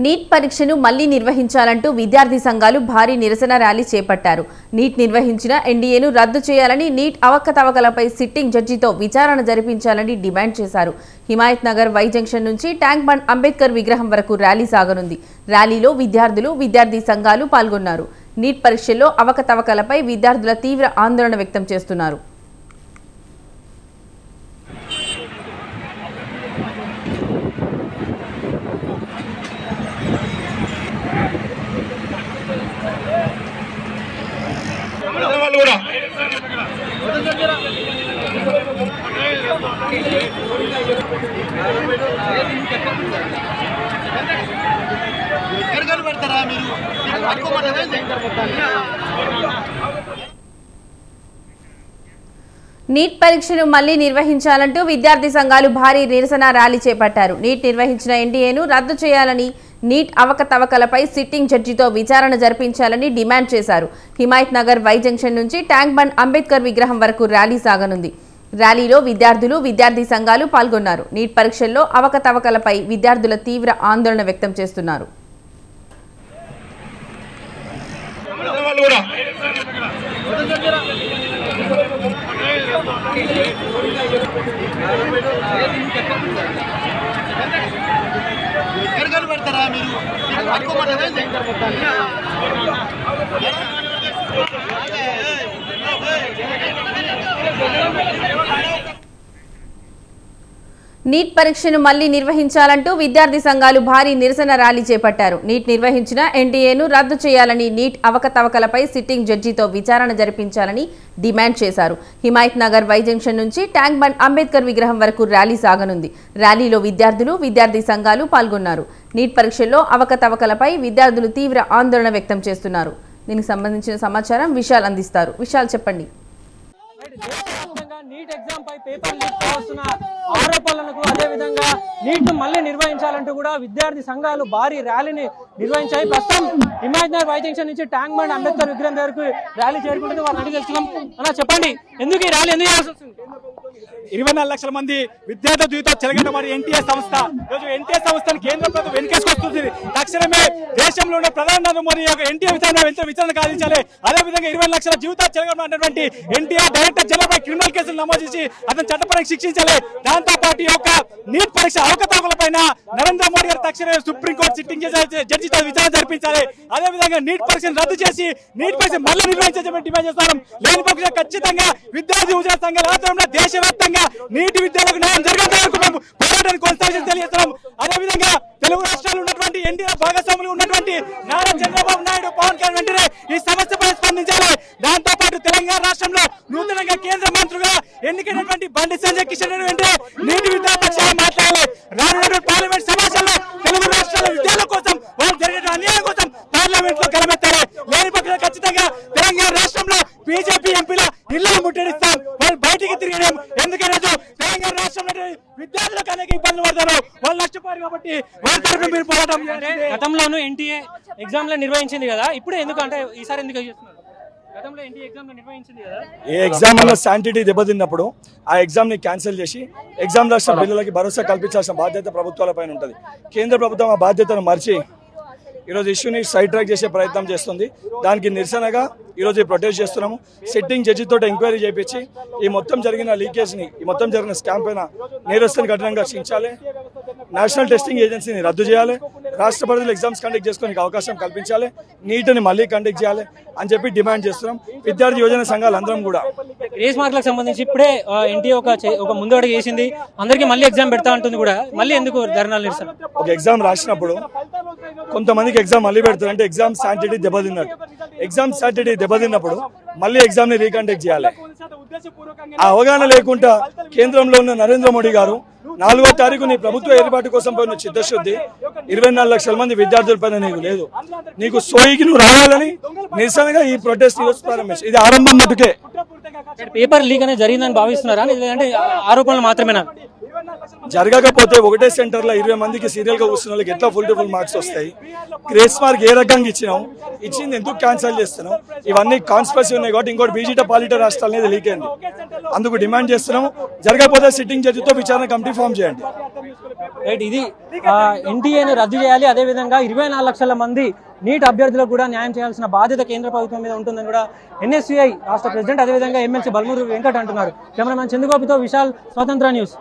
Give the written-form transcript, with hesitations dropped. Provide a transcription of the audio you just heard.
Neat పరీక్షను మళ్లీ నిర్వహించాలంటూ విద్యార్థి సంఘాలు భారీ నిరసన ర్యాలీ చేపట్టారు. నీట్ నిర్వహించిన ఎన్డీఏను రద్దు చేయాలని, నీట్ అవకతవకలపై సిట్టింగ్ జడ్జితో విచారణ జరిపించాలని డిమాండ్ చేశారు. హిమాయత్ నగర్ వై జంక్షన్ నుంచి ట్యాంక్ బండ్ అంబేద్కర్ విగ్రహం వరకు ర్యాలీ సాగనుంది. ర్యాలీలో విద్యార్థులు, విద్యార్థి సంఘాలు పాల్గొన్నారు. నీట్ పరీక్షల్లో అవకతవకలపై విద్యార్థుల తీవ్ర ఆందోళన వ్యక్తం చేస్తున్నారు. నీట్ పరీక్షను మళ్లీ నిర్వహించాలంటూ విద్యార్థి సంఘాలు భారీ నిరసన ర్యాలీ చేపట్టారు. నీట్ నిర్వహించిన ఎన్డీఏను రద్దు చేయాలని, నీట్ అవకతవకలపై సిట్టింగ్ జడ్జితో విచారణ జరిపించాలని డిమాండ్ చేశారు. హిమాయత్ నగర్ వై జంక్షన్ నుంచి ట్యాంక్ బండ్ అంబేద్కర్ విగ్రహం వరకు ర్యాలీ సాగనుంది. ర్యాలీలో విద్యార్థులు, విద్యార్థి సంఘాలు పాల్గొన్నారు. నీట్ పరీక్షల్లో అవకతవకలపై విద్యార్థుల తీవ్ర ఆందోళన వ్యక్తం చేస్తున్నారు. నీట్ పరీక్షను మళ్లీ నిర్వహించాలంటూ విద్యార్థి సంఘాలు భారీ నిరసన ర్యాలీ చేపట్టారు. నీట్ నిర్వహించిన ఎన్డీఏను రద్దు చేయాలని, నీట్ అవకతవకలపై సిట్టింగ్ జడ్జితో విచారణ జరిపించాలని డిమాండ్ చేశారు. హిమాయత్ నగర్ వై జంక్షన్ నుంచి ట్యాంక్ బండ్ అంబేద్కర్ విగ్రహం వరకు ర్యాలీ సాగనుంది. ర్యాలీలో విద్యార్థులు, విద్యార్థి సంఘాలు పాల్గొన్నారు. నీట్ పరీక్షల్లో అవకతవకలపై విద్యార్థులు తీవ్ర ఆందోళన వ్యక్తం చేస్తున్నారు. దీనికి సంబంధించిన సమాచారం విశాల్ అందిస్తారు. విశాల్, చెప్పండి. నీట్ ఎగ్జామ్ పై పేపర్ లీక్ కావాల్సిన ఆరోపణలకు, అదేవిధంగా నీట్ మళ్లీ నిర్వహించాలంటూ కూడా విద్యార్థి సంఘాలు భారీ ర్యాలీని నిర్వహించాయి. ప్రస్తుతం హిమాయత్ నగర్ వై జంక్షన్ నుంచి ట్యాంక్ బండ్ అంబేద్కర్ విగ్రహం వరకు ర్యాలీ చేరుకుంటుంది. వారిని అడిగి తెలుసుకున్నాం. అలా చెప్పండి, ఎందుకు ఈ ర్యాలీ ఎందుకు చేయాల్సి వస్తుంది? 24 లక్షల మంది విద్యార్థుల జీవితాలు చెలగటబడి ఎన్టీఏ సంస్థ ఈరోజు ఎన్టీఏ సంస్థను కేంద్ర ప్రభుత్వం వెనుకేసుకొస్తుంది. తక్షణమే దేశంలో ఉన్న ప్రధాని నరేంద్ర మోదీ యొక్క ఎన్టీఏ విచారణ సాధించాలి. అదేవిధంగా 20 లక్షల జీవితాలు చెలగబడినటువంటి ఎన్టీఆర్ డైరెక్టర్ జనరల్ క్రిమినల్ కేసులు నమోదు చేసి అతను చట్టపరంగా శిక్షించాలి. దాంతో పాటు యొక్క నీట్ పరీక్ష అవకతవకలపైన నరేంద్ర మోదీ గారు తక్షణమే సుప్రీంకోర్టు సిట్టింగ్ జడ్జితో విచారణ జరిపించాలి. అదేవిధంగా నీట్ పరీక్షను రద్దు చేసి నీట్ పరీక్ష మళ్ళీ నిర్వహించాలని డిమాండ్ చేస్తాం. లేని పక్షంగా ఖచ్చితంగా విద్యార్థి ఉద్యోగ సంఘాల ఆధ్వర్యంలో దేశవ్యాప్తంగా నీటి విద్యార్థులకు న్యాయం జరిగేంత వరకు మేము పోరాటాన్ని కొనసాగించి తెలియజేస్తున్నాం. అదేవిధంగా తెలుగు రాష్ట్రాలు ఉన్నటువంటి ఎన్డీఆర్ భాగస్వాములు ఉన్నటువంటి నారా చంద్రబాబు నాయుడు, పవన్ కళ్యాణ్ వెంటనే ఈ సమస్యపై స్పందించాలి. దాంతో పాటు తెలంగాణ రాష్ట్రంలో నూతనంగా కేంద్ర మంత్రులుగా ఎన్నికైనటువంటి బండి సంజయ్ కిషన్ రెడ్డి వెంటనే నీటి విద్యార్థి పక్షాన మాట్లాడాలి. రానున్న పార్లమెంట్ సమావేశంలో తెలుగు రాష్ట్రాల విద్యార్థుల కోసం, వాళ్ళు జరిగే అన్యాయం కోసం పార్లమెంట్ లో గలమెత్తాలి. లేని పక్షంగా ఖచ్చితంగా తెలంగాణ రాష్ట్రంలో బీజేపీ ఎంపీల ఇళ్లను ముట్టడిస్తాం. వాళ్ళు బయటికి తిరిగడం ఎందుకంటే తెలంగాణ రాష్ట్రంలో విద్యార్థులకు అనేక ఇబ్బందులు పడతారు, వాళ్ళు నష్టపోయారు. కాబట్టి వాళ్ళ తరఫున మీరు పోరాటం. గతంలోనూ ఎన్టీఏ ఎగ్జామ్ లో నిర్వహించింది కదా, ఇప్పుడు ఎందుకు అంటే ఈసారి ఎందుకు చేస్తున్నారు? గతంలో ఎన్టీఏ ఎగ్జామ్ లో నిర్వహించింది కదా, ఏ ఎగ్జామ్ లో శాంటిటీ దెబ్బతిన్నప్పుడు ఆ ఎగ్జామ్ ని క్యాన్సిల్ చేసి ఎగ్జామ్ రాష్ట్ర పిల్లలకి భరోసా కల్పించాల్సిన బాధ్యత ప్రభుత్వాల పైన ఉంటుంది. కేంద్ర ప్రభుత్వం ఆ బాధ్యతను మర్చి ఈరోజు ఇష్యూని సైడ్ ట్రాక్ చేసే ప్రయత్నం చేస్తుంది. దానికి నిరసనగా ఈరోజు ప్రొటెస్ట్ చేస్తున్నాము. సిట్టింగ్ జడ్జితో ఎంక్వైరీ చేయించి ఈ మొత్తం జరిగిన లీకేజ్ని, ఈ మొత్తం జరిగిన స్కామ్ పైన నేరస్తుని కఠినంగా శిక్షించాలి. నేషనల్ టెస్టింగ్ ఏజెన్సీని రద్దు చేయాలి. రాష్ట్ర పరిధిలో ఎగ్జామ్స్ కండక్ట్ చేసుకోవడానికి అవకాశం కల్పించాలి. నీట్ని మళ్ళీ కండక్ట్ చేయాలి అని చెప్పి డిమాండ్ చేస్తున్నాం. విద్యార్థి యోజన సంఘాలు అందరం కూడా గ్రేస్ మార్కులకు సంబంధించి ఇప్పుడే ఎన్టీఏ ఒక ముందడుగు వేసింది. అందరికీ మళ్ళీ ఎగ్జామ్ పెడతా ఉంటుంది కూడా, మళ్ళీ ఎందుకు ధర్నాలు నిరసన? ఒక ఎగ్జామ్ రాసినప్పుడు కొంతమందికి ఎగ్జామ్ మళ్ళీ పెడతారు అంటే ఎగ్జామ్ శాంటిటీ దెబ్బతిన్నట్టు. ఎగ్జామ్ శాంటిటీ దెబ్బతిన్నప్పుడు మళ్ళీ ఎగ్జామ్ ని రీకండక్ట్ చేయాలి. ఆ అవగాహన లేకుండా కేంద్రంలో ఉన్న నరేంద్ర మోడీ గారు 4వ తారీఖు నీ ప్రభుత్వ ఏర్పాటు కోసం పోయిన చిత్తశుద్ధి 24 లక్షల మంది విద్యార్థుల పైన నీకు లేదు. నీకు సోయికి నువ్వు రావాలని నిరసనగా ఈ ప్రొటెస్ట్ ఈరోజు ప్రారంభించి ఇది ఆరంభం మటుకే. పేపర్ లీక్ అనేది జరిగిందని భావిస్తున్నారా, లేదంటే ఆరోపణలు మాత్రమేనా? జరగకపోతే ఒకటే సెంటర్ లో 20 మందికి సీరియల్ గా కూర్చున్న వాళ్ళకి ఎట్లా ఫుల్ టు ఫుల్ మార్క్స్ వస్తాయి? గ్రేస్ మార్క్ ఏ రకంగా ఇచ్చినాం, ఇచ్చింది ఎందుకు క్యాన్సిల్ చేస్తున్నాం? ఇవన్నీ కాన్స్పిరసీ ఉన్నాయి కాబట్టి ఇంకోటి బీజేపీ పాలిట రాష్ట్రాలు అనేది లీక్ అయింది. అందుకు డిమాండ్ చేస్తున్నాము. జరగకపోతే సిట్టింగ్ జడ్జితో విచారణ కమిటీ ఫామ్ చేయండి. రైట్, ఇది ఎన్టీఏను రద్దు చేయాలి, అదేవిధంగా 24 లక్షల మంది నీట్ అభ్యర్థులకు కూడా న్యాయం చేయాల్సిన బాధ్యత కేంద్ర ప్రభుత్వం మీద ఉంటుందని కూడా NSCI రాష్ట్ర ప్రెసిడెంట్ అదేవిధంగా ఎమ్మెల్సీ బల్మూరు వెంకట్ అంటున్నారు. కెమెరామెన్ చంద్రగోపితో విశాల్, స్వతంత్ర న్యూస్.